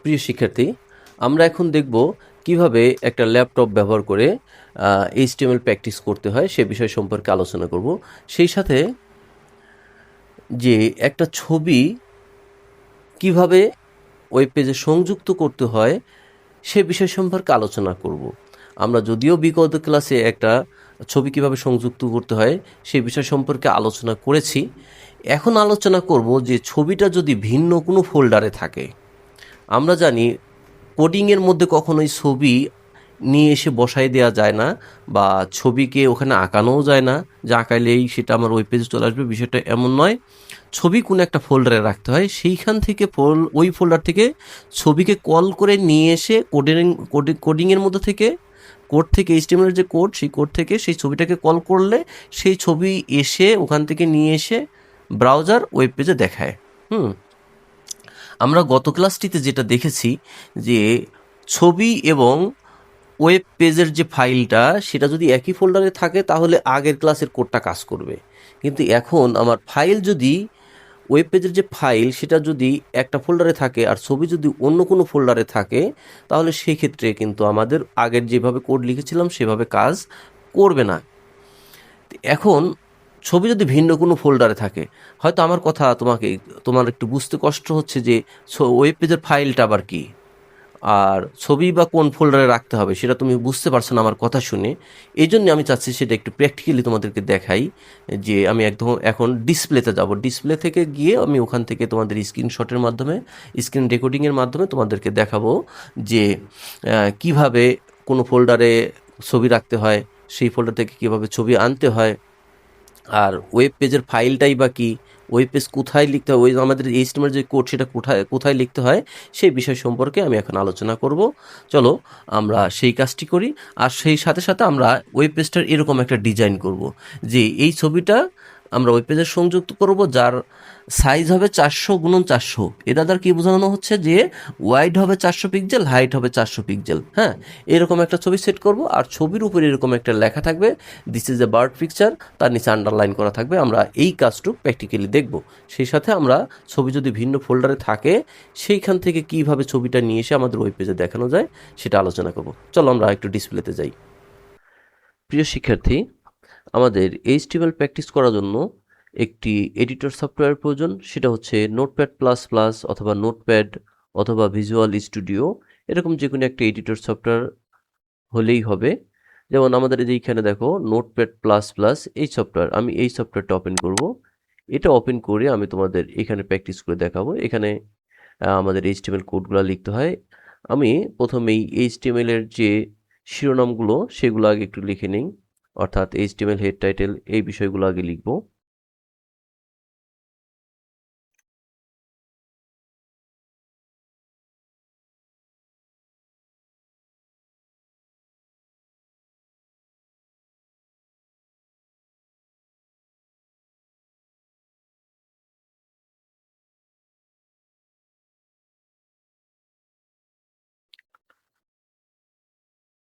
প্রিয় শিক্ষার্থী, আমরা এখন দেখব কিভাবে একটা ল্যাপটপ ব্যবহার করে HTML প্র্যাকটিস করতে হয় সে বিষয় সম্পর্কে আলোচনা করব। সেই সাথে যে একটা ছবি কিভাবে ওয়েব পেজে সংযুক্ত করতে হয় সে বিষয় সম্পর্কে আলোচনা করব। আমরা যদিও বিগত ক্লাসে একটা ছবি কিভাবে সংযুক্ত করতে হয় সেই বিষয় সম্পর্কে আলোচনা করেছি। এখন আলোচনা করব যে ছবিটা যদি ভিন্ন কোনো ফোল্ডারে থাকে। আমরা জানি কোডিংয়ের মধ্যে কখনোই ছবি নিয়ে এসে বসাই দেওয়া যায় না, বা ছবিকে ওখানে আঁকানোও যায় না যে আঁকাইলেই সেটা আমার ওয়েব পেজে চলে আসবে। বিষয়টা এমন নয়। ছবি কোনো একটা ফোল্ডারে রাখতে হয়, সেইখান থেকে ওই ফোল্ডার থেকে ছবিকে কল করে নিয়ে এসে কোডিংয়ের মধ্যে থেকে কোড থেকে HTML যে কোড, সেই কোড থেকে সেই ছবিটাকে কল করলে সেই ছবি এসে ওখান থেকে নিয়ে এসে ব্রাউজার ওয়েব পেজে দেখায়। আমরা গত ক্লাসটিতে যেটা দেখেছি যে ছবি এবং ওয়েব পেজের যে ফাইলটা সেটা যদি একই ফোল্ডারে থাকে তাহলে আগের ক্লাসের কোডটা কাজ করবে। কিন্তু এখন আমার ফাইল যদি ওয়েব পেজের যে ফাইল সেটা যদি একটা ফোল্ডারে থাকে আর ছবি যদি অন্য কোনো ফোল্ডারে থাকে, তাহলে সেই ক্ষেত্রে কিন্তু আমাদের আগের যেভাবে কোড লিখেছিলাম সেভাবে কাজ করবে না। এখন ছবি যদি ভিন্ন কোনো ফোল্ডারে থাকে, হয়তো আমার কথা তোমার একটু বুঝতে কষ্ট হচ্ছে যে ওয়েব পেজের ফাইলটা আবার কি, আর ছবি বা কোন ফোল্ডারে রাখতে হবে সেটা তুমি বুঝতে পারছো না আমার কথা শুনে। এই জন্য আমি চাচ্ছি সেটা একটু প্র্যাকটিক্যালি তোমাদেরকে দেখাই। যে আমি একদম এখন ডিসপ্লেতে যাব, ডিসপ্লে থেকে গিয়ে আমি ওখান থেকে তোমাদের স্ক্রিনশটের মাধ্যমে, স্ক্রিন রেকর্ডিংয়ের মাধ্যমে তোমাদেরকে দেখাবো যে কিভাবে কোনো ফোল্ডারে ছবি রাখতে হয়, সেই ফোল্ডার থেকে কীভাবে ছবি আনতে হয়, আর ওয়েব পেজের ফাইলটাই বা কি, ওয়েব পেজ কোথায় লিখতে হয়, ওই আমাদের HTML যে কোড সেটা কোথায় লিখতে হয় সেই বিষয় সম্পর্কে আমি এখন আলোচনা করব। চলো আমরা সেই কাজটি করি। আর সেই সাথে সাথে আমরা ওয়েব পেজটার এরকম একটা ডিজাইন করব যে এই ছবিটা আমরা ওয়েব পেজে সংযুক্ত করব, যার সাইজ হবে 400x400। এটা দ্বারা কি বোঝানো হচ্ছে যে ওয়াইড হবে 400 পিক্সেল, হাইট হবে 400 পিক্সেল। হ্যাঁ, এরকম একটা ছবি সেট করব। আর ছবির উপরে এরকম একটা লেখা থাকবে, this is a bird picture, তার নিচে আন্ডারলাইন করা থাকবে। আমরা এই কাজটুকু প্র্যাকটিক্যালি দেখব। সেই সাথে আমরা ছবি যদি ভিন্ন ফোল্ডারে থাকে সেইখান থেকে কিভাবে ছবিটা নিয়ে এসে আমাদের ওয়েব পেজে দেখানো যায় সেটা আলোচনা করব। চলো আমরা একটু ডিসপ্লেতে যাই। প্রিয় শিক্ষার্থী, আমাদের HTML প্র্যাকটিস করার জন্য একটি এডিটর সফটওয়্যার প্রয়োজন। সেটা হচ্ছে নোটপ্যাড প্লাস প্লাস অথবা নোটপ্যাড অথবা ভিজুয়াল স্টুডিও, এরকম যে কোনো একটা এডিটর সফটওয়্যার হলেই হবে। যেমন আমাদের এইখানে দেখো নোটপ্যাড প্লাস প্লাস এই সফটওয়্যার, আমি এই সফটওয়্যারটা ওপেন করব। এটা ওপেন করে আমি তোমাদের এখানে প্র্যাকটিস করে দেখাবো। এখানে আমাদের HTML কোডগুলো লিখতে হয়। আমি প্রথমেই HTML এর যে শিরোনামগুলো সেগুলো আগে একটু লিখে নিই, অর্থাৎ HTML হেড টাইটেল এই বিষয়গুলো আগে লিখব।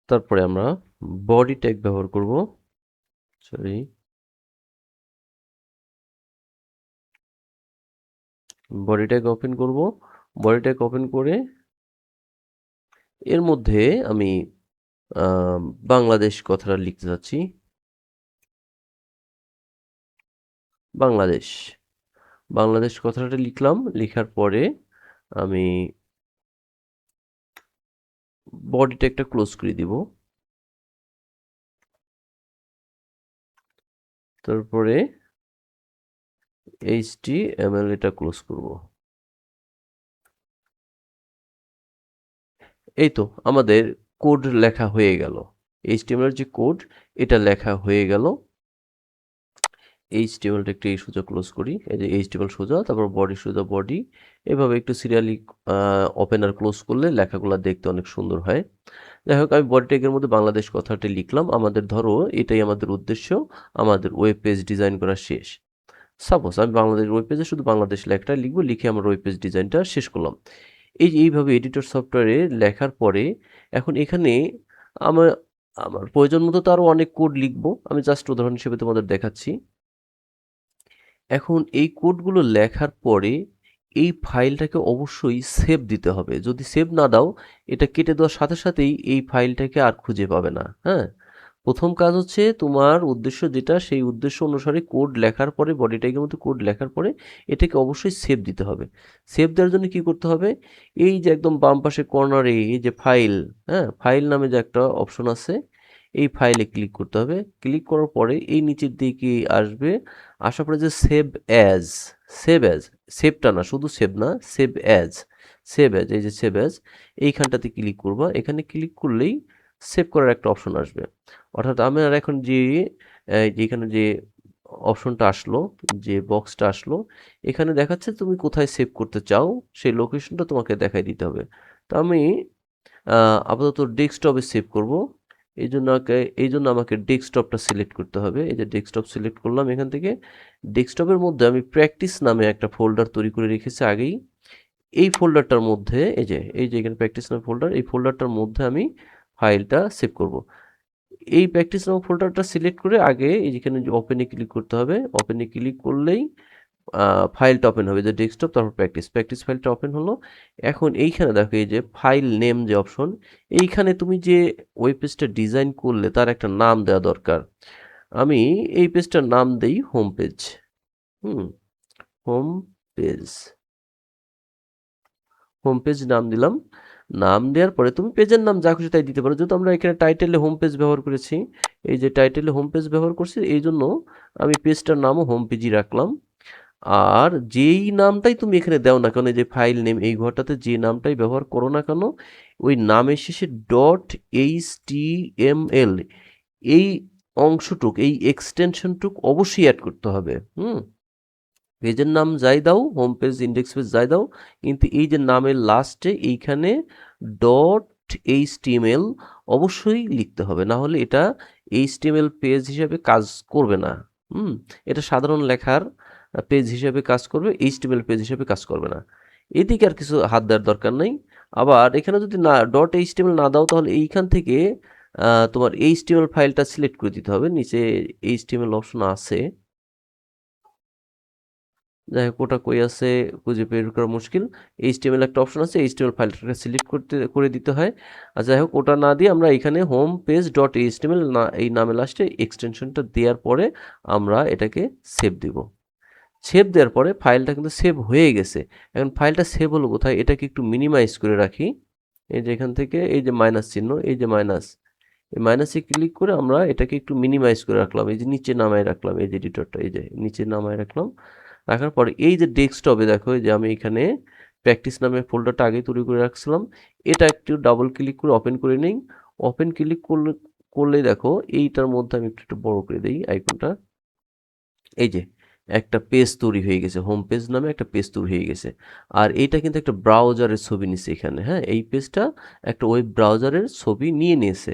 তারপরে আমরা বডি ট্যাগ ব্যবহার করব। সরি, বডি ট্যাগ ওপেন করব। বডি ট্যাগ ওপেন করে এর মধ্যে আমি বাংলাদেশ কথাটা লিখতে যাচ্ছি। বাংলাদেশ বাংলাদেশ কথাটা লিখলাম। লেখার পরে আমি বডি ট্যাগটা ক্লোজ করে দিব। তারপরে HTML এটা ক্লোজ করব। এই তো আমাদের কোড লেখা হয়ে গেল। HTML যে কোড এটা লেখা হয়ে গেল। HTMLটা একটু এই সোজা ক্লোজ করি। এই যে HTML সোজা, তারপর বডি সোজা বডি। এভাবে একটু সিরিয়ালি ওপেন আর ক্লোজ করলে লেখাগুলো দেখতে অনেক সুন্দর হয়। যাই হোক, আমি বডি ট্যাগের মধ্যে বাংলাদেশ কথাটি লিখলাম। আমাদের ধরো এটাই আমাদের উদ্দেশ্য, আমাদের ওয়েব পেজ ডিজাইন করা শেষ। সাপোজ আমি বাংলাদেশ ওয়েব পেজে শুধু বাংলাদেশ লেখাটা লিখবো, লিখে আমার ওয়েব পেজ ডিজাইনটা শেষ করলাম। এইভাবে এডিটর সফটওয়্যারে লেখার পরে এখন এখানে আমার আমার প্রয়োজন মতো তো আরও অনেক কোড লিখবো। আমি জাস্ট উদাহরণ হিসেবে তোমাদের দেখাচ্ছি। এখন এই কোডগুলো লেখার পরে এই ফাইলটাকে অবশ্যই সেভ দিতে হবে। যদি সেভ না দাও, এটা কেটে দেওয়ার সাথে সাথেই এই ফাইলটাকে আর খুঁজে পাবে না। হ্যাঁ, প্রথম কাজ হচ্ছে তোমার উদ্দেশ্য যেটা, সেই উদ্দেশ্য অনুসারে কোড লেখার পরে, বডি ট্যাগের মধ্যে কোড লেখার পরে এটাকে অবশ্যই সেভ দিতে হবে। সেভ দেওয়ার জন্য কি করতে হবে, এই যে একদম বাম পাশে কর্নারে এই যে ফাইল, হ্যাঁ, ফাইল নামে যে একটা অপশন আছে, এই ফাইলে ক্লিক করতে হবে। ক্লিক করার পরে এই নিচের দিকে আসবে, আসার পরে যে সেভ অ্যাজ, সেভ অ্যাজ, সেভটা না, শুধু সেভ না, সেভ অ্যাজ, সেভ অ্যাজ, এই যে সেভ অ্যাজ, এইখানটাতে ক্লিক করবা। এখানে ক্লিক করলেই সেভ করার একটা অপশন আসবে। অর্থাৎ আমার এখন যেখানে যে অপশনটা আসলো, যে বক্সটা আসলো, এখানে দেখাচ্ছে তুমি কোথায় সেভ করতে চাও, সেই লোকেশনটা তোমাকে দেখাই দিতে হবে। তো আমি আপাতত ডেস্কটপে সেভ করব। এই জন্য আমাকে ডেস্কটপটা সিলেক্ট করতে হবে। এই যে ডেস্কটপ সিলেক্ট করলাম, এখান থেকে ডেস্কটপের মধ্যে আমি প্র্যাকটিস নামে একটা ফোল্ডার তৈরি করে রেখেছি আগেই। এই ফোল্ডারটার মধ্যে এই যে এখানে প্র্যাকটিস নামে ফোল্ডার, এই ফোল্ডারটার মধ্যে আমি ফাইলটা সেভ করব। এই প্র্যাকটিস নামক ফোল্ডারটা সিলেক্ট করে আগে এই যেখানে ওপেনে ক্লিক করতে হবে। ওপেনে ক্লিক করলেই ফাইলটা ওপেন হবে, যে ডেস্কটপ, তারপর প্র্যাকটিস ফাইলটা ওপেন হলো। এখন এইখানে দেখো এই যে ফাইল নেম যে অপশন, এইখানে তুমি যে ওয়েব পেজটা ডিজাইন করলে তার একটা নাম দেওয়া দরকার। আমি এই পেজটার নাম দেই home page. Home page, home page নাম দিলাম। নাম দেওয়ার পরে তুমি পেজের নাম যা খুশি তাই দিতে পারো। যেহেতু আমরা এখানে টাইটেলে হোম পেজ ব্যবহার করেছি, এই যে টাইটেলে হোম পেজ ব্যবহার করছি, এই জন্য আমি পেজটার নামও হোম পেজই রাখলাম। আর যেই নামটাই তুমি এখানে দাও না কেন, এই যে ফাইল নেম, এই ঘরটাতে যে নামটাই ব্যবহার করো না কেন, ওই নামের শেষে ডট HTML এই অংশটুক, এই এক্সটেনশনটুক অবশ্যই অ্যাড করতে হবে। পেজের নাম যাই দাও, হোম পেজ, ইন্ডেক্স পেজ যাই দাও, কিন্তু এই যে নামের লাস্টে এইখানে ডট HTML অবশ্যই লিখতে হবে, না হলে এটা HTML পেজ হিসেবে কাজ করবে না। এটা সাধারণ লেখার পেজ হিসেবে কাজ করবে, HTML পেজ হিসেবে কাজ করবে না। এদিকে আর কিছু হাত দেওয়ার দরকার নেই। আবার এখানে যদি না ডট HTML না দাও, তাহলে এইখান থেকে তোমার HTML ফাইলটা সিলেক্ট করে দিতে হবে। নিচে HTML অপশন আছে, যাই হোক ওটা কই আছে খুঁজে বের করা মুশকিল। HTML একটা অপশন আছে, HTML ফাইলটাকে সিলেক্ট করে দিতে হয়। আর যাই হোক ওটা না দিয়ে আমরা এখানে হোম পেজ ডট HTML না, এই নামে লাস্টে এক্সটেনশনটা দেওয়ার পরে আমরা এটাকে সেভ দিব। সেভ দেওয়ার পরে ফাইলটা কিন্তু সেভ হয়ে গেছে। এখন ফাইলটা সেভ হলো কোথায়, এটাকে একটু মিনিমাইজ করে রাখি। এই যে এখান থেকে এই যে মাইনাস চিহ্ন, এই যে মাইনাস, এই মাইনাসে ক্লিক করে আমরা এটাকে একটু মিনিমাইজ করে রাখলাম। এই যে নিচে নামায় রাখলাম, এই যে এডিটরটা, এই যে নিচে নামায় রাখলাম। রাখার পরে এই যে ডেস্কটপে দেখো, এই যে আমি এখানে প্র্যাকটিস নামে ফোল্ডারটা আগে তৈরি করে রাখছিলাম, এটা একটু ডাবল ক্লিক করে ওপেন করে নিই। ওপেন ক্লিক করলেই দেখো এইটার মধ্যে আমি একটু বড় করে দিই আইকনটা। এই যে একটা পেজ তৈরি হয়ে গেছে, হোম পেজ নামে একটা পেজ তৈরি হয়ে গেছে। আর এইটা কিন্তু একটা ব্রাউজারের ছবি নিছে এখানে। হ্যাঁ, এই পেজটা একটা ওয়েব ব্রাউজারের ছবি নিয়ে নিয়েছে।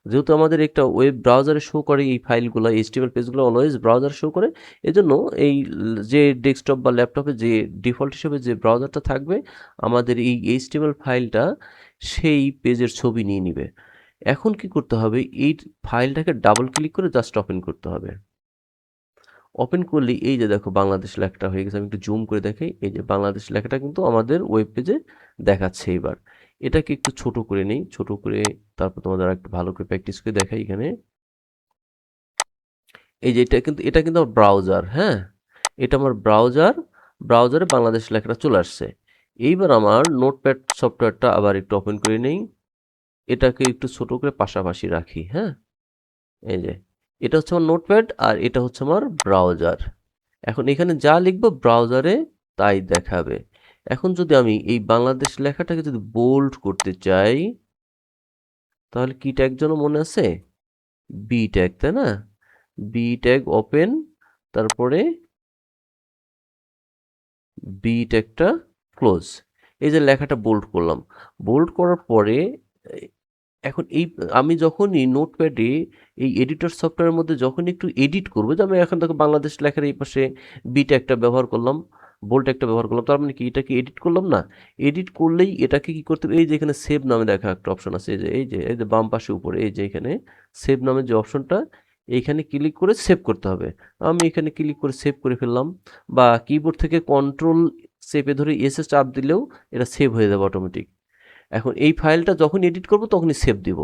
যেহেতু আমাদের একটা ওয়েব ব্রাউজারে শো করে এই ফাইলগুলো, HTML পেজগুলো অলওয়েজ ব্রাউজার শো করে, এজন্য এই যে ডেস্কটপ বা ল্যাপটপে যে ডিফল্ট হিসেবে যে ব্রাউজারটা থাকবে, আমাদের এই HTML ফাইলটা সেই পেজের ছবি নিয়ে নিবে। এখন কি করতে হবে, এই ফাইলটাকে ডাবল ক্লিক করে জাস্ট ওপেন করতে হবে। ওপেন করলেই এই যে দেখো বাংলাদেশ লেখাটা হয়ে গেছে। আমি একটু জুম করে দেখাই, এই যে বাংলাদেশ লেখাটা কিন্তু আমাদের ওয়েব পেজে দেখাচ্ছে। এবার এটাকে একটু ছোট করে নেই, ছোট করে তারপর তোমাদের একটু ভালো করে প্র্যাকটিস করে দেখাই। এখানে এই যে এটা কিন্তু আমার ব্রাউজার। হ্যাঁ, এটা আমার ব্রাউজার, ব্রাউজারে বাংলাদেশ লেখাটা চলে আসছে। এইবার আমার নোটপ্যাড সফটওয়্যারটা আবার একটু ওপেন করে নেই, এটাকে একটু ছোট করে পাশাপাশি রাখি। হ্যাঁ, এই যে এটা হচ্ছে আমার নোটপ্যাড আর এটা হচ্ছে আমার ব্রাউজার। এখন এখানে যা লিখবো ব্রাউজারে তাই দেখাবে। এখন যদি আমি এই বাংলাদেশ লেখাটাকে যদি বোল্ড করতে চাই, তাহলে কি ট্যাগ যেন মনে আছে, বি ট্যাগ, তাই না? বি ট্যাগ ওপেন, তারপরে বি ট্যাগটা ক্লোজ। এই যে লেখাটা বোল্ড করলাম, বোল্ড করার পরে এখন আমি যখনই নোটপ্যাডে এই এডিটর সফটওয়্যারের মধ্যে যখন একটু এডিট করবো, যে আমি এখন দেখো বাংলাদেশ লেখার এই পাশে বিটা একটা ব্যবহার করলাম, বোল্ট একটা ব্যবহার করলাম, তার মানে কি এটাকে এডিট করলাম না? এডিট করলেই এটাকে কি করতে হবে, এই যে এখানে সেভ নামে দেখা একটা অপশন আছে, এই যে বাম পাশে উপরে এই যে এখানে সেভ নামের যে অপশনটা, এইখানে ক্লিক করে সেভ করতে হবে। আমি এখানে ক্লিক করে সেভ করে ফেললাম, বা কিবোর্ড থেকে কন্ট্রোল সেভে ধরে এসে চাপ দিলেও এটা সেভ হয়ে যাবে অটোমেটিক। এখন এই ফাইলটা যখন এডিট করব তখনই সেভ দিব।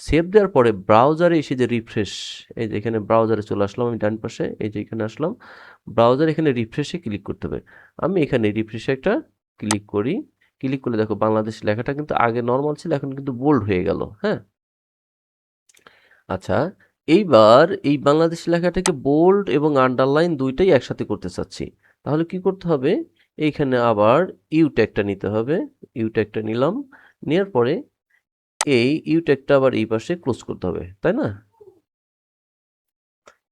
সেভ দেওয়ার পরে ব্রাউজারে এসে যে রিফ্রেশ, এই যে এখানে ব্রাউজারে চলে আসলাম আমি ডান পাশে, এই যে এখানে আসলাম, ব্রাউজার এখানে রিফ্রেশে ক্লিক করতে হবে। আমি এখানে রিফ্রেশে একটা ক্লিক করি, ক্লিক করলে দেখো বাংলাদেশ লেখাটা কিন্তু আগে নর্মাল ছিল, এখন কিন্তু বোল্ড হয়ে গেল। হ্যাঁ, আচ্ছা, এইবার এই বাংলাদেশ লেখাটাকে বোল্ড এবং আন্ডারলাইন দুইটাই একসাথে করতে চাচ্ছি। তাহলে কি করতে হবে, এইখানে আবার ইউ ট্যাগটা নিতে হবে। ইউ ট্যাগটা নিলাম, নেওয়ার পরে এই ইউ ট্যাগটা আবার এই পাশে ক্লোজ করতে হবে, তাই না?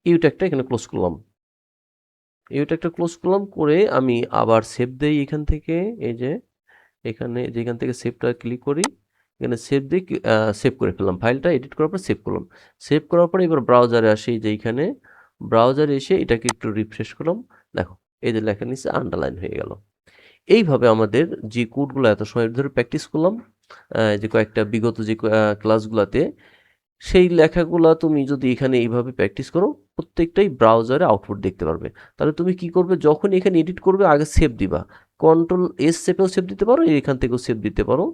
ইউ ট্যাগটা এখানে ক্লোজ করলাম। ইউ ট্যাগটা ক্লোজ করলাম করে আমি আবার সেভ দেই এখান থেকে, এই যে এখানে যেখান থেকে সেভটা ক্লিক করি, এখানে সেভ দিয়ে সেভ করে ফেললাম। ফাইলটা এডিট করার পর সেভ করলাম। সেভ করার পরে এবার ব্রাউজারে আসি, যে এইখানে ব্রাউজারে এসে এটাকে একটু রিফ্রেশ করলাম। দেখো এই যে লেখার নিচে আন্ডারলাইন হয়ে গেল। এইভাবে আমাদের যে কোডগুলো এত সময় ধরে প্র্যাকটিস করলাম, যে কয়েকটা বিগত যে ক্লাসগুলোতে, সেই লেখাগুলা তুমি যদি এখানে এইভাবে প্র্যাকটিস করো, প্রত্যেকটাই ব্রাউজারে আউটপুট দেখতে পারবে। তাহলে তুমি কি করবে, যখন এখানে এডিট করবে আগে সেভ দিবা, কন্ট্রোল এস চেপেও সেভ দিতে পারো, এখান থেকেও সেভ দিতে পারো।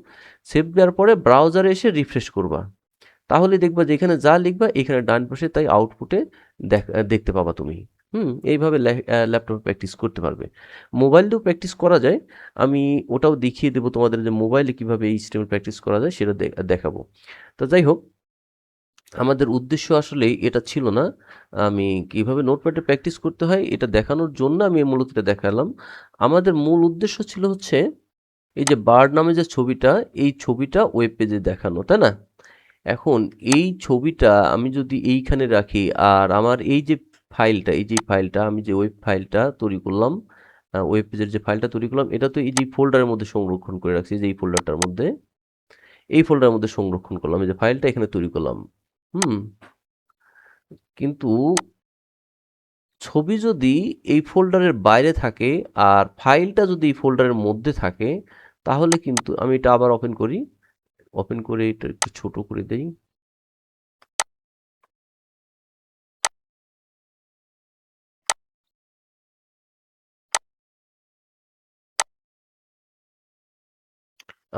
সেভ দেওয়ার পরে ব্রাউজারে এসে রিফ্রেশ করবা, তাহলে দেখবা যে এখানে যা লিখবা এখানে ডান পাশে তাই আউটপুটে দেখতে পাবা তুমি। এইভাবে ল্যাপটপে প্র্যাকটিস করতে পারবে। মোবাইলেও প্র্যাকটিস করা যায়, আমি ওটাও দেখিয়ে দেবো তোমাদের, যে মোবাইলে কীভাবে এই সিস্টেমে প্র্যাকটিস করা যায় সেটা দেখাবো। তো যাই হোক, আমাদের উদ্দেশ্য আসলে এটা ছিল না, আমি কিভাবে নোটপ্যাডে প্র্যাকটিস করতে হয় এটা দেখানোর জন্য আমি মূলত এটা দেখালাম। আমাদের মূল উদ্দেশ্য ছিল হচ্ছে এই যে বার্ড নামে যে ছবিটা, এই ছবিটা ওয়েব পেজে দেখানো, তাই না? এখন এই ছবিটা আমি যদি এইখানে রাখি, আর আমার এই যে ফাইলটা, এই যে ফাইলটা আমি যে ওয়েব ফাইলটা তৈরি করলাম, ওয়েব পেজের যে ফাইলটা তৈরি করলাম, এটা তো এই যে ফোল্ডারের মধ্যে সংরক্ষণ করে রাখছি, যে এই ফোল্ডারটার মধ্যে, এই ফোল্ডারের মধ্যে সংরক্ষণ করলাম, এই যে ফাইলটা এখানে তৈরি করলাম। হুম কিন্তু ছবি যদি এই ফোল্ডারের বাইরে থাকে আর ফাইলটা যদি এই ফোল্ডারের মধ্যে থাকে, তাহলে কিন্তু আমি এটা আবার ওপেন করি, ওপেন করে এটা একটু ছোট করে দেই।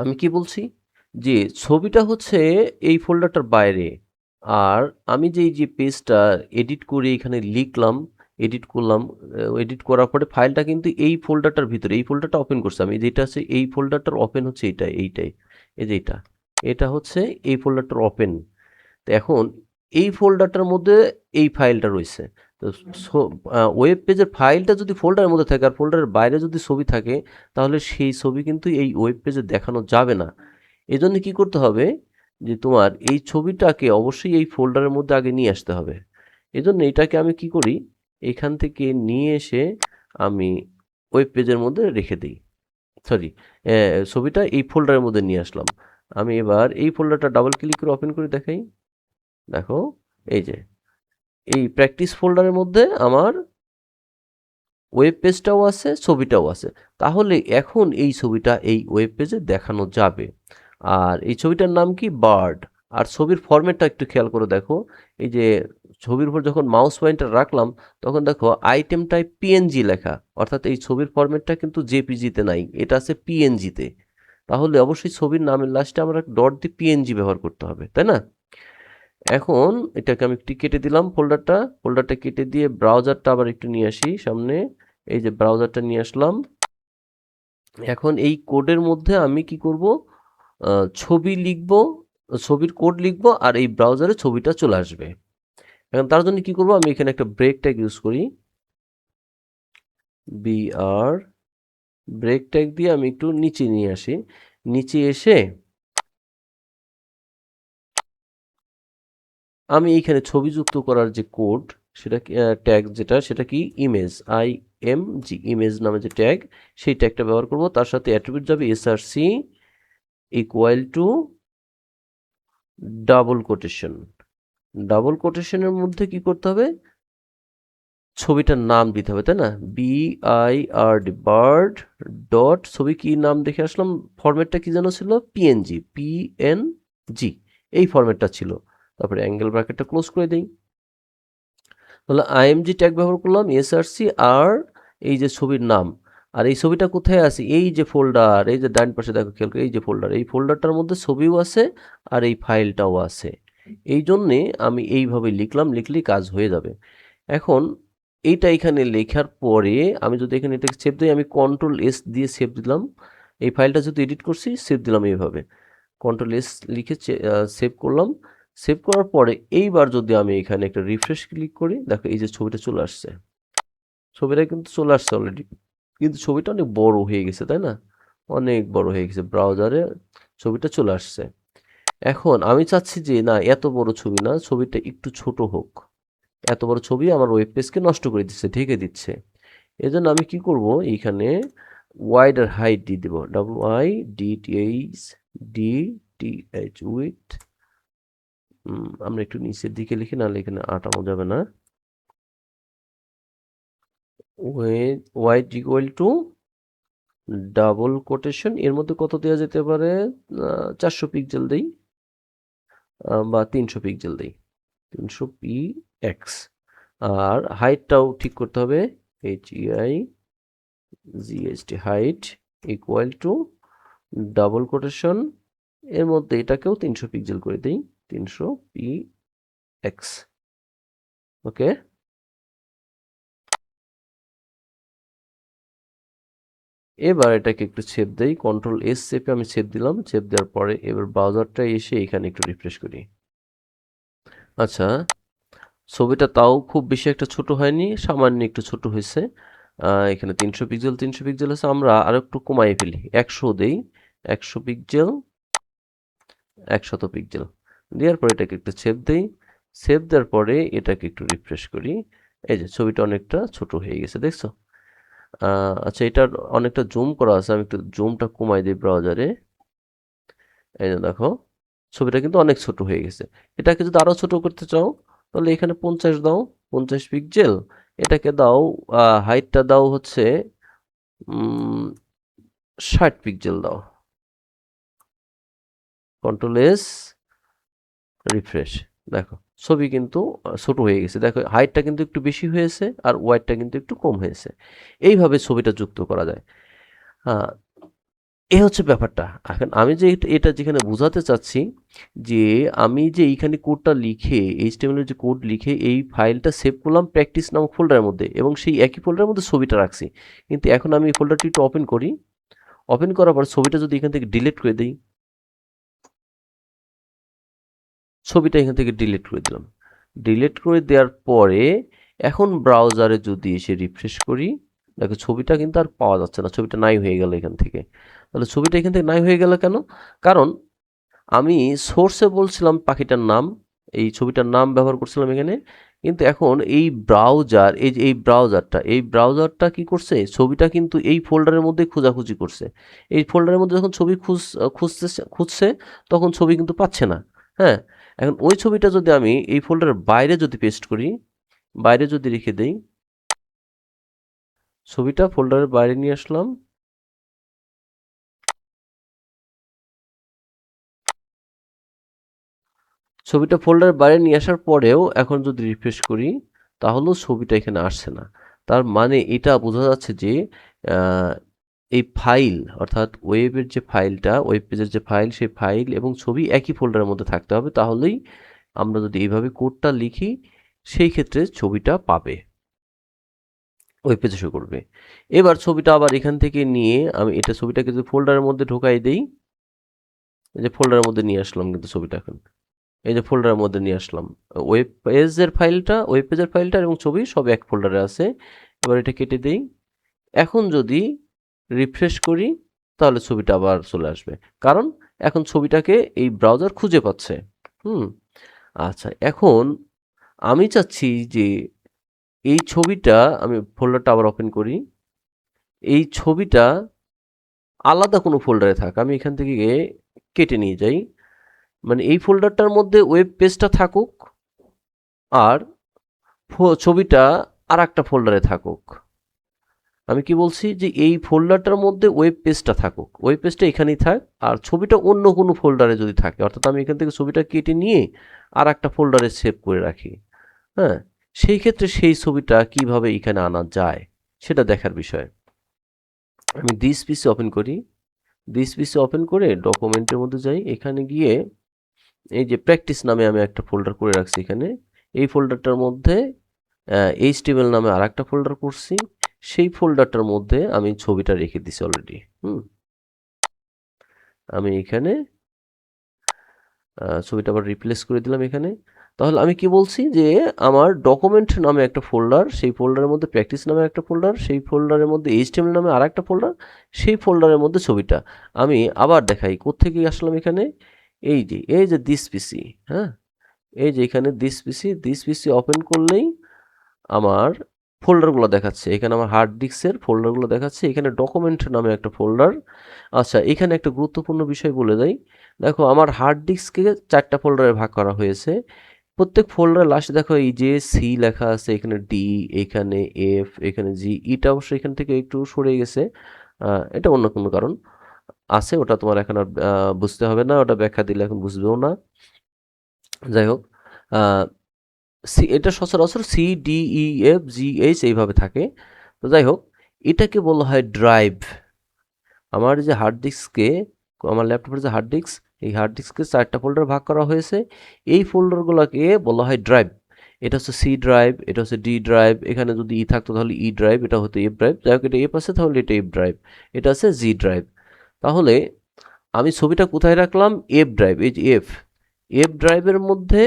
আমি কি বলছি, যে ছবিটা হচ্ছে এই ফোল্ডারটার বাইরে, আর আমি যে এই যে পেজটা এডিট করে এখানে লিখলাম, এডিট করলাম, এডিট করার পরে ফাইলটা কিন্তু এই ফোল্ডারটার ভিতরে, এই ফোল্ডারটা ওপেন করছে আমি, যেটা আছে এই ফোল্ডারটার ওপেন হচ্ছে এইটাই, এই যে এটা হচ্ছে এই ফোল্ডারটার ওপেন। তো এখন এই ফোল্ডারটার মধ্যে এই ফাইলটা রয়েছে। তো ওয়েব পেজের ফাইলটা যদি ফোল্ডারের মধ্যে থাকে আর ফোল্ডারের বাইরে যদি ছবি থাকে, তাহলে সেই ছবি কিন্তু এই ওয়েব পেজে দেখানো যাবে না। এজন্য কি করতে হবে, যে তোমার এই ছবিটাকে অবশ্যই এই ফোল্ডারের মধ্যে আগে নিয়ে আসতে হবে। এজন্য এটাকে আমি কি করি, এখান থেকে নিয়ে এসে আমি ওয়েব পেজের মধ্যে রেখে দিই। সরি, ছবিটা এই ফোল্ডারের মধ্যে নিয়ে আসলাম। আমি এবার এই ফোল্ডারটা ডাবল ক্লিক করে ওপেন করে দেখাই। দেখো এই যে এই প্র্যাকটিস ফোল্ডারের মধ্যে আমার ওয়েব পেজটাও আছে, ছবিটাও আছে। তাহলে এখন এই ছবিটা এই ওয়েব পেজে দেখানো যাবে। আর এই ছবিটার নাম কি, বার্ড। আর ছবির ফরম্যাটটা একটু খেয়াল করে দেখো, এই যে ছবির উপর যখন মাউস পয়েন্টার রাখলাম, তখন দেখো আইটেম টাইপ পিএনজি লেখা, অর্থাৎ এই ছবির ফরম্যাটটা কিন্তু জেপিজিতে নাই, এটা আছে পিএনজিতে। তাহলে অবশ্যই ছবির নামের লাস্টে আমরা ডট দিয়ে পিএনজি ব্যবহার করতে হবে, তাই না? এখন এটাকে আমি একটু কেটে দিলাম, ফোল্ডারটা কেটে দিয়ে ব্রাউজারটা আবার একটু নিয়ে আসি সামনে, এই যে ব্রাউজারটা নিয়ে আসলাম। এখন এই কোডের মধ্যে আমি কি করব, ছবি লিখব, ছবির কোড লিখব, আর এই ব্রাউজারে ছবিটা চলে আসবে। এখন তার জন্য কি করব, আমি এখানে একটা ব্রেক ট্যাগ ইউজ করি, বিআর ব্রেক ট্যাগ দিয়ে আমি একটু নিচে নিয়ে আসি। নিচে এসে আমি এইখানে ছবি যুক্ত করার যে কোড, সেটা ট্যাগ যেটা, সেটা কি ইমেজ, IMG, ইমেজ নামে যে ট্যাগ, সেই ট্যাগটা ব্যবহার করব। তার সাথে অ্যাট্রিবিউট যাবে src equal to double quotation. Double কোটেশনের মধ্যে কি করতে হবে, ছবিটার নাম দিতে হবে, তাই না? BIRD, বার্ড ডট, ছবি কি নাম দেখে আসলাম, ফরম্যাটটা কি যেন ছিল, PNG, এই ফরম্যাটটা ছিল। তারপরে অ্যাঙ্গেল ব্র্যাকেটটা ক্লোজ করে দেই। তাহলে IMG ট্যাগ ব্যবহার করলাম, src, আর এই যে ছবির নাম, আর এই ছবিটা কোথায় আছে? এই যে ফোল্ডার, এই যে ডান পাশে দেখো খেয়াল করে, এই যে ফোল্ডার, এই ফোল্ডারটার মধ্যে ছবিও আছে আর এই ফাইলটাও আছে। এই জন্যে আমি এইভাবে লিখলাম, লিখলেই কাজ হয়ে যাবে। এখন এইটা এখানে লেখার পরে আমি যদি এখানে এটাকে সেভ দিই, আমি কন্ট্রোল এস দিয়ে সেভ দিলাম। এই ফাইলটা যেহেতু এডিট করছি, সেভ দিলাম এইভাবে। কন্ট্রোল এস লিখে সেভ করলাম। সেভ করার পরে এইবার যদি আমি এখানে একটা রিফ্রেশ ক্লিক করি, দেখো এই যে ছবিটা চলে আসছে। ছবিটা কিন্তু চলে আসছে অলরেডি, কিন্তু ছবিটা অনেক বড় হয়ে গেছে, তাই না? অনেক বড় হয়ে গেছে, ব্রাউজারে ছবিটা চলে আসছে। এখন আমি চাচ্ছি যে না, এত বড় ছবি না, ছবিটা একটু ছোট হোক। এত বড় ছবি আমার ওয়েব পেজকে নষ্ট করে দিচ্ছে, ঢেকে দিচ্ছে। এজন্য আমি কি করব, এইখানে ওয়াইড আর হাইট দিয়ে দেবো, WIDTH উইথ। আমরা একটু নিচের দিকে লিখি, নাহলে এখানে আটানো যাবে না। Wide equal to double quotation, এর মধ্যে কত দেওয়া যেতে পারে? 400 পিক্সেল দেই, বা 300 পিক্সেল দেই, 300 px। আর হাইটটাও ঠিক করতে হবে, HEIGHT height equal to double quotation, এর মধ্যে এটাকেও 300 পিক্সেল করে দিই, 300 px। ওকে, এবার এটাকে একটু সেভ দেই, কন্ট্রোল এস চেপে আমি সেভ দিলাম। সেভ দেওয়ার পরে এবার ব্রাউজারটা এসে এখানে একটু রিফ্রেশ করি। আচ্ছা, ছবিটা তাও খুব বেশি একটা ছোট হয়নি, সামান্য একটু ছোট হয়েছে। এখানে 300 পিক্সেল 300 পিক্সেল আছে, আমরা আরো একটু কমাই ফেলি, 100 দেই, 100 পিক্সেল, 100 পিক্সেল দেওয়ার পরে এটাকে একটু সেভ দেই। সেভ দেওয়ার পরে এটাকে একটু রিফ্রেশ করি। এই যে ছবিটা অনেকটা ছোট হয়ে গেছে, দেখছো? আচ্ছা, এটার অনেকটা জুম করা আছে, আমি একটু জুমটা কমাই দিই ব্রাউজারে। এই যে দেখো, ছবিটা কিন্তু অনেক ছোট হয়ে গেছে। এটাকে যদি আরো ছোট করতে চাও, তাহলে এখানে 50 দাও, 50 পিক্সেল। এটাকে দাও, হাইটটা দাও হচ্ছে 60 পিক্সেল দাও। Control S, refresh. দেখো ছবি কিন্তু ছোট হয়ে গেছে, দেখো হাইটটা কিন্তু একটু বেশি হয়েছে আর ওয়াইডটা কিন্তু একটু কম হয়েছে। এইভাবে ছবিটা যুক্ত করা যায়। হ্যাঁ, এই হচ্ছে ব্যাপারটা। এখন আমি যে এটা যেখানে বোঝাতে চাচ্ছি, যে আমি যে এইখানে কোডটা লিখে, এইচটিএমএল এর যে কোড লিখে এই ফাইলটা সেভ করলাম প্র্যাকটিস নামক ফোল্ডারের মধ্যে, এবং সেই একই ফোল্ডারের মধ্যে ছবিটা রাখছি। কিন্তু এখন আমি এই ফোল্ডারটি একটু ওপেন করি। ওপেন করার পর ছবিটা যদি এখান থেকে ডিলিট করে দিই, ছবিটা এখান থেকে ডিলিট করে দিলাম। ডিলিট করে দেওয়ার পরে এখন ব্রাউজারে যদি এসে রিফ্রেশ করি, দেখো ছবিটা কিন্তু আর পাওয়া যাচ্ছে না, ছবিটা নাই হয়ে গেল এখান থেকে। তাহলে ছবিটা এখান থেকে নাই হয়ে গেল কেন? কারণ আমি সোর্সে বলছিলাম পাখিটার নাম, এই ছবিটার নাম ব্যবহার করছিলাম এখানে। কিন্তু এখন এই ব্রাউজার, এই যে এই ব্রাউজারটা কি করছে, ছবিটা কিন্তু এই ফোল্ডারের মধ্যে খোঁজাখুঁজি করছে। এই ফোল্ডারের মধ্যে যখন ছবি খুঁজছে, তখন ছবি কিন্তু পাচ্ছে না। হ্যাঁ, এখন ওই ছবিটা যদি আমি এই ফোল্ডারের বাইরে যদি পেস্ট করি, বাইরে যদি রেখে দেই, ছবিটা ফোল্ডারের বাইরে নিয়ে আসলাম। ছবিটা ফোল্ডারের বাইরে নিয়ে আসার পরেও এখন যদি রিফ্রেশ করি, তাহলেও ছবিটা এখানে আসছে না। তার মানে এটা বোঝা যাচ্ছে যে আহ, এই ফাইল, অর্থাৎ ওয়েবের যে ফাইলটা, ওয়েব পেজের যে ফাইল, সেই ফাইল এবং ছবি একই ফোল্ডারের মধ্যে থাকতে হবে, তাহলেই আমরা যদি এইভাবে কোডটা লিখি, সেই ক্ষেত্রে ছবিটা পাবে, ওয়েব পেজে শো করবে। এবার ছবিটা আবার এখান থেকে নিয়ে আমি এটা ছবিটাকে যদি ফোল্ডারের মধ্যে ঢোকাই দেই, এই যে ফোল্ডারের মধ্যে নিয়ে আসলাম কিন্তু ছবিটা এখন, এই যে ফোল্ডারের মধ্যে নিয়ে আসলাম। ওয়েব পেজের ফাইলটা এবং ছবি সব এক ফোল্ডারে আছে। এবার এটা কেটে দেই। এখন যদি রিফ্রেশ করি, তাহলে ছবিটা আবার চলে আসবে, কারণ এখন ছবিটাকে এই ব্রাউজার খুঁজে পাচ্ছে। হুম, আচ্ছা, এখন আমি চাচ্ছি যে এই ছবিটা, আমি ফোল্ডারটা আবার ওপেন করি, এই ছবিটা আলাদা কোনো ফোল্ডারে থাক, আমি এখান থেকে কেটে নিয়ে যাই। মানে এই ফোল্ডারটার মধ্যে ওয়েব পেজটা থাকুক, আর ছবিটা আর একটা ফোল্ডারে থাকুক। আমি কি বলছি, যে এই ফোল্ডারটার মধ্যে ওয়েব পেজটা থাকুক, ওয়েব পেজটা এখানেই থাক, আর ছবিটা অন্য কোনো ফোল্ডারে যদি থাকে, অর্থাৎ আমি এখান থেকে ছবিটা কেটে নিয়ে আর একটা ফোল্ডারে সেভ করে রাখি। হ্যাঁ, সেই ক্ষেত্রে সেই ছবিটা কিভাবে এখানে আনা যায়, সেটা দেখার বিষয়। আমি দিস পিসি ওপেন করি, দিস পিসি ওপেন করে ডকুমেন্টের মধ্যে যাই, এখানে গিয়ে এই যে প্র্যাকটিস নামে আমি একটা ফোল্ডার করে রাখছি এখানে, এই ফোল্ডারটার মধ্যে HTML নামে আর একটা ফোল্ডার করছি, সেই ফোল্ডারটার মধ্যে আমি ছবিটা রেখে দিছি অলরেডি। আমি এখানে ছবিটা আবার রিপ্লেস করে দিলাম এখানে। তাহলে আমি কি বলছি যে আমার ডকুমেন্ট নামে একটা ফোল্ডার, সেই ফোল্ডারের মধ্যে প্র্যাকটিস নামে একটা ফোল্ডার, সেই ফোল্ডারের মধ্যে HTML নামে আর একটা ফোল্ডার, সেই ফোল্ডারের মধ্যে ছবিটা। আমি আবার দেখাই কোত্থেকে আসলাম এখানে, এই যে দিস পিসি, হ্যাঁ, এই যে এখানে দিস পিসি ওপেন করলেই আমার ফোল্ডারগুলো দেখাচ্ছে। এখানে আমার হার্ড ডিস্কের ফোল্ডারগুলো দেখাচ্ছে, এখানে ডকুমেন্ট নামে একটা ফোল্ডার। আচ্ছা, এখানে একটা গুরুত্বপূর্ণ বিষয় বলে দেই। দেখো আমার হার্ড ডিস্ককে 4টা ফোল্ডারে ভাগ করা হয়েছে। প্রত্যেক ফোল্ডারের লাস্টে দেখো এই যে সি লেখা আছে, এখানে ডি, এখানে এফ, এখানে জি। ইটা অবশ্য এখান থেকে একটু সরে গেছে, এটা অন্য কোনো কারণ আছে, ওটা তোমার এখন আর বুঝতে হবে না, ওটা ব্যাখ্যা দিলে এখন বুঝবেও না। যাই হোক, সি এটা সচরাচর CDEFGH এইভাবে থাকে। তো যাই হোক, এটাকে বলা হয় ড্রাইভ। আমার যে হার্ড ডিস্ককে, আমার ল্যাপটপের যে হার্ড ডিস্ক, এই হার্ড ডিস্ককে 4টা ফোল্ডার ভাগ করা হয়েছে, এই ফোল্ডারগুলোকে বলা হয় ড্রাইভ। এটা হচ্ছে সি ড্রাইভ, এটা হচ্ছে ডি ড্রাইভ, এখানে যদি ই থাকতো তাহলে ই ড্রাইভ, এটা হতো এফ ড্রাইভ। যাই হোক, এটা এফ আছে তাহলে এটা এফ ড্রাইভ, এটা আছে জি ড্রাইভ। তাহলে আমি ছবিটা কোথায় রাখলাম? এফ ড্রাইভ, এই যে এফ ড্রাইভের মধ্যে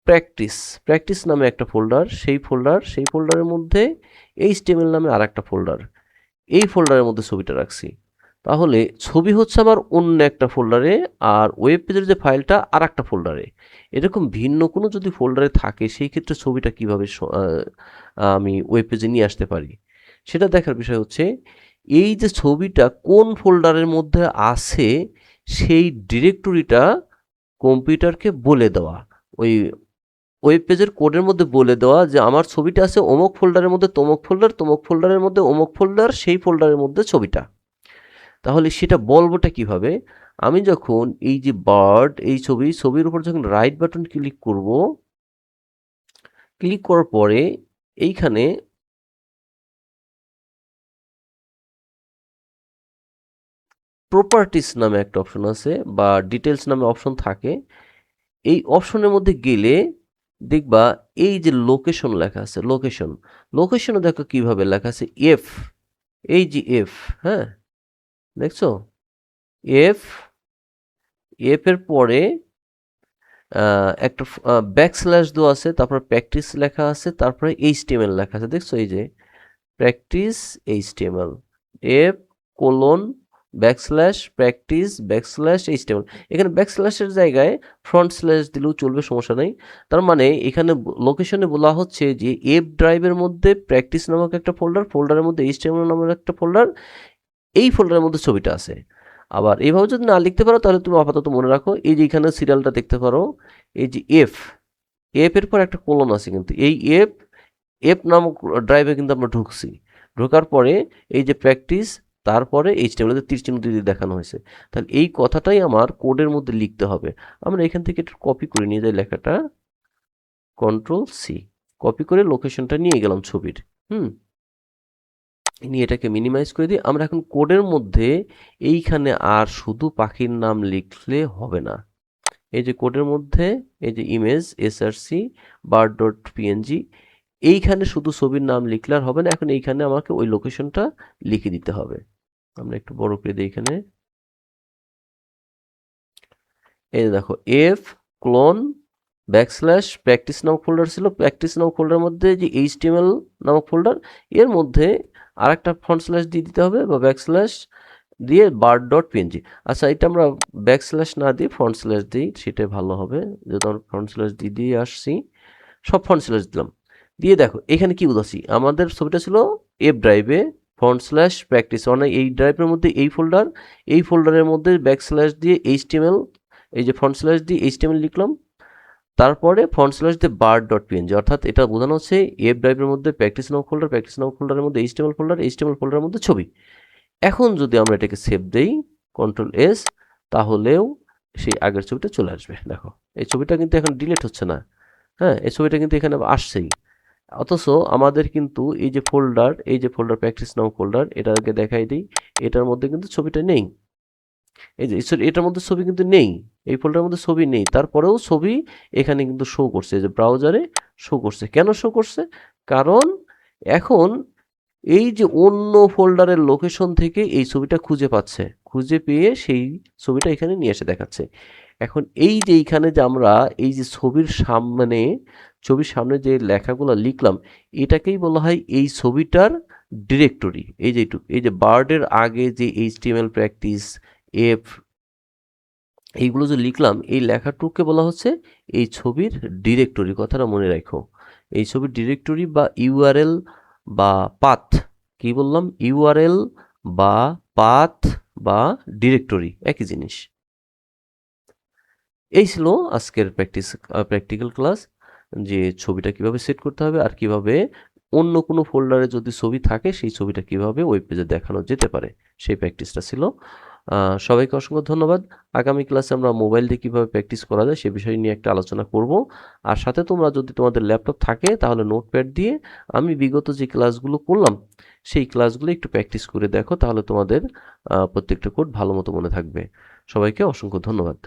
প্র্যাকটিস নামে একটা ফোল্ডার, সেই ফোল্ডারের মধ্যে HTML নামে আর একটা ফোল্ডার, এই ফোল্ডারের মধ্যে ছবিটা রাখছি। তাহলে ছবি হচ্ছে আবার অন্য একটা ফোল্ডারে, আর ওয়েব পেজের যে ফাইলটা আর একটা ফোল্ডারে। এরকম ভিন্ন কোনো যদি ফোল্ডারে থাকে, সেই ক্ষেত্রে ছবিটা কিভাবে আমি ওয়েব পেজে নিয়ে আসতে পারি, সেটা দেখার বিষয় হচ্ছে এই যে ছবিটা কোন ফোল্ডারের মধ্যে আছে, সেই ডিরেক্টরিটা কম্পিউটারকে বলে দেওয়া, ওই ওয়েব পেজের কোডের মধ্যে বলে দেওয়া যে আমার ছবিটা আছে অমুক ফোল্ডারের মধ্যে তমুক ফোল্ডার, তমুক ফোল্ডারের মধ্যে অমুক ফোল্ডার, সেই ফোল্ডারের মধ্যে ছবিটা। তাহলে সেটা বলবোটা কিভাবে? আমি যখন এই যে বার্ড, এই ছবির উপর যখন রাইট বাটন ক্লিক করব, ক্লিক করার পরে এইখানে প্রপার্টিস নামে একটা অপশন আছে, বা ডিটেলস নামে অপশন থাকে। এই অপশনের মধ্যে গেলে দেখবা এই যে লোকেশন লেখা আছে, লোকেশনে দেখো কিভাবে লেখা আছে, এফ, এই যে এফ, হ্যাঁ, দেখছো এফ, এর পরে একটা ব্যাকস্ল্যাশ দেওয়া আছে, তারপরে প্র্যাকটিস লেখা আছে, তারপরে HTML লেখা আছে, দেখছো এই যে practice HTML, F colon backslash practice backslash HTML। এখানে ব্যাকস্ল্যাশের জায়গায় ফ্রন্ট স্ল্যাশ দিলেও চলবে, সমস্যা নেই। তার মানে এখানে লোকেশনে বলা হচ্ছে যে এফ ড্রাইভের মধ্যে প্র্যাকটিস নামক একটা ফোল্ডারের মধ্যে HTML নামক একটা ফোল্ডার, এই ফোল্ডারের মধ্যে ছবিটা আছে। আবার এইভাবে যদি না লিখতে পারো তাহলে তুমি আপাতত মনে রাখো, এই যে এখানে সিরিয়ালটা দেখতে পারো, এই যে এফ, এর পর একটা কোলন আছে, কিন্তু এই এফ নামক ড্রাইভে কিন্তু আমরা ঢুকছি। ঢোকার পরে এই যে প্র্যাকটিস, তারপরে HTML তীর চিহ্ন দিয়ে দেখানো হয়েছে। তাহলে এই কথাটাই আমার কোডের মধ্যে লিখতে হবে। আমরা এখান থেকে একটু কপি করে নিয়ে যাই লেখাটা, Ctrl+C, কপি করে লোকেশনটা নিয়ে গেলাম ছবির। নিয়ে এটাকে মিনিমাইজ করে দিই। আমরা এখন কোডের মধ্যে এইখানে আর শুধু পাখির নাম লিখলে হবে না। এই যে কোডের মধ্যে এই যে ইমেজ src bird.png, এইখানে শুধু ছবির নাম লিখলে আর হবে না, এখন এইখানে আমাকে ওই লোকেশনটা লিখে দিতে হবে। আমরা একটু বড় করে দিই এখানে, এই দেখো এফ ক্লোন ব্যাকস্ল্যাশ প্র্যাকটিস নামক ফোল্ডার ছিল, প্র্যাকটিস নামক ফোল্ডারের মধ্যে যে HTML নামক ফোল্ডার, এর মধ্যে আর একটা ফ্রন্ট স্ল্যাশ দিয়ে দিতে হবে, বা ব্যাকস্ল্যাশ দিয়ে bird.png। আচ্ছা, এটা আমরা ব্যাকস্ল্যাশ না দিয়ে ফ্রন্ট স্ল্যাশ দিই, সেটাই ভালো হবে, যেহেতু আমরা ফ্রন্ট স্ল্যাশ দিয়ে আসছি। সব ফ্রন্ট স্ল্যাশ দিলাম, দিয়ে দেখো এখানে কি বুঝাচ্ছি, আমাদের ছবিটা ছিল এফ ড্রাইভে ফ্রন্ট স্ল্যাশ প্র্যাকটিস, মানে এই ড্রাইভের মধ্যে এই ফোল্ডারের মধ্যে ব্যাকস্ল্যাশ দিয়ে HTML, এই যে ফ্রন্ট স্ল্যাশ দিয়ে HTML লিখলাম, তারপরে ফ্রন্ট স্ল্যাশ দিয়ে bird.png, অর্থাৎ এটা বোঝানো হচ্ছে এফ ড্রাইভের মধ্যে প্র্যাকটিস নামক ফোল্ডারের মধ্যে HTML ফোল্ডারের মধ্যে ছবি। এখন যদি আমরা এটাকে সেভ দেই Ctrl+S, তাহলেও সেই আগের ছবিটা চলে আসবে। দেখো এই ছবিটা কিন্তু এখন ডিলিট হচ্ছে না, হ্যাঁ, এই ছবিটা কিন্তু এখানে আসছেই। অথচ আমাদের কিন্তু এই যে ফোল্ডার প্র্যাকটিস নাও ফোল্ডার, এটাকে দেখাই দিই, এটার মধ্যে কিন্তু ছবিটা নেই। এই যে এটার মধ্যে ছবি কিন্তু নেই, এই ফোল্ডারের মধ্যে ছবি নেই, তারপরেও ছবি এখানে কিন্তু শো করছে, এই যে ব্রাউজারে শো করছে। কেন শো করছে? কারণ এখন এই যে অন্য ফোল্ডারের লোকেশন থেকে এই ছবিটা খুঁজে পাচ্ছে, খুঁজে পেয়ে সেই ছবিটা এখানে নিয়ে এসে দেখাচ্ছে। এখন এই যে এইখানে যে আমরা এই যে ছবির সামনে যে লেখাগুলো লিখলাম, এটাকেই বলা হয় এই ছবিটার ডিরেক্টরি। এই যে এই যে বার্ডের আগে যে এইচটিএমএল প্র্যাকটিস এফ এইগুলো যে লিখলাম, এই লেখাটুকুকে বলা হচ্ছে এই ছবির ডিরেক্টরি। কথাটা মনে রাখো, এই ছবির ডিরেক্টরি বা ইউআরএল বা পাথ। কি বললাম? ইউআরএল বা পাথ বা ডিরেক্টরি একই জিনিস। এই ছিল আজকের প্র্যাকটিক্যাল ক্লাস, যে ছবিটা কিভাবে সেট করতে হবে আর কিভাবে অন্য কোনো ফোল্ডারে যদি ছবি থাকে সেই ছবিটা কিভাবে ওয়েব পেজে দেখানো যেতে পারে, সেই প্র্যাকটিসটা ছিল। সবাইকে অসংখ্য ধন্যবাদ। আগামী ক্লাসে আমরা মোবাইল দিয়ে কীভাবে প্র্যাকটিস করা যায় সে বিষয় নিয়ে একটা আলোচনা করব। আর সাথে তোমরা যদি তোমাদের ল্যাপটপ থাকে তাহলে নোটপ্যাড দিয়ে আমি বিগত যে ক্লাসগুলো করলাম সেই ক্লাসগুলো একটু প্র্যাকটিস করে দেখো, তাহলে তোমাদের প্রত্যেকটা কোড ভালো মতো মনে থাকবে। সবাইকে অসংখ্য ধন্যবাদ।